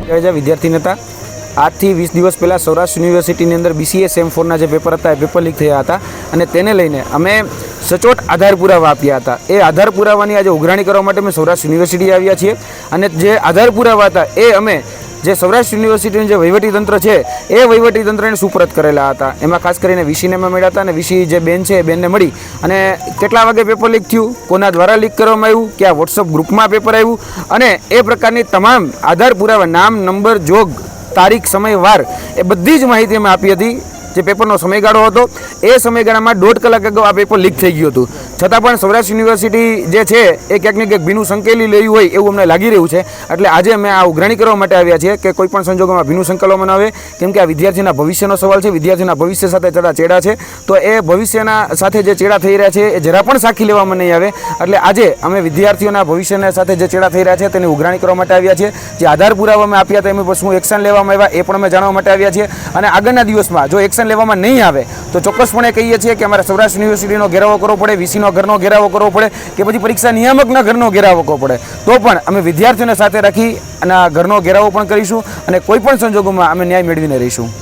વિદ્યાર્થી નેતા આજથી 20 દિવસ પહેલાં સૌરાષ્ટ્ર યુનિવર્સિટીની અંદર BCA સેમ 4ના જે પેપર હતા એ પેપર લીક થયા હતા અને તેને લઈને અમે સચોટ આધાર પુરાવા આપ્યા હતા. એ આધાર પુરાવાની આજે ઉઘરાણી કરવા માટે અમે સૌરાષ્ટ્ર યુનિવર્સિટી આવ્યા છીએ અને જે આધાર પુરાવા હતા એ અમે જે સૌરાષ્ટ્ર યુનિવર્સિટીનું જે વહીવટીતંત્ર છે એ વહીવટીતંત્રને સુપરત કરેલા હતા. એમાં ખાસ કરીને VCને અમે મળ્યા હતા અને VC જે બેન છે એ બેનને મળી અને કેટલા વાગે પેપર લીક થયું, કોના દ્વારા લીક કરવામાં આવ્યું, કયા વોટ્સઅપ ગ્રુપમાં પેપર આવ્યું અને એ પ્રકારની તમામ આધાર પુરાવા નામ, નંબર, જોગ, તારીખ, સમય, વાર એ બધી જ માહિતી અમે આપી હતી. જે પેપરનો સમયગાળો હતો એ સમયગાળામાં 1.5 કલાક અગાઉ આ પેપર લીક થઈ ગયું હતું. છતાં પણ સૌરાષ્ટ્ર યુનિવર્સિટી જે છે એ ક્યાંક ને ક્યાંક ભીનું સંકેલી લેવું હોય એવું અમને લાગી રહ્યું છે. એટલે આજે અમે આ ઉઘરાણી કરવા માટે આવ્યા છીએ કે કોઈ પણ સંજોગોમાં ભીનું સંકલવામાં ન આવે, કેમ કે આ વિદ્યાર્થીના ભવિષ્યનો સવાલ છે. વિદ્યાર્થીના ભવિષ્ય સાથે ચેડા છે તો એ ભવિષ્યના સાથે જે ચેડા થઈ રહ્યા છે એ જરા પણ સાખી લેવામાં નહીં આવે. એટલે આજે અમે વિદ્યાર્થીઓના ભવિષ્યના સાથે જે ચેડા થઈ રહ્યા છે તેની ઉઘરાણી કરવા માટે આવ્યા છીએ. જે આધાર પુરાવા અમે આપ્યા હતા એમાં શું એક્શન લેવામાં આવ્યા એ પણ અમે જાણવા માટે આવ્યા છીએ. અને આગળના દિવસમાં જો એક્શન લેવામાં નહીં આવે તો ચોક્કસપણે કહીએ છીએ કે અમારે સૌરાષ્ટ્ર યુનિવર્સિટીનો ઘેરાવો કરવો પડે, VCનો ઘરનો ઘેરાવો કરવો પડે કે પછી પરીક્ષા નિયામકના ઘરનો ઘેરાવો કરવો પડે. તો પણ અમે વિદ્યાર્થીઓને સાથે રાખી અને ઘરનો ઘેરાવો પણ કરીશું અને કોઈ પણ સંજોગોમાં અમે ન્યાય મેળવીને રહીશું.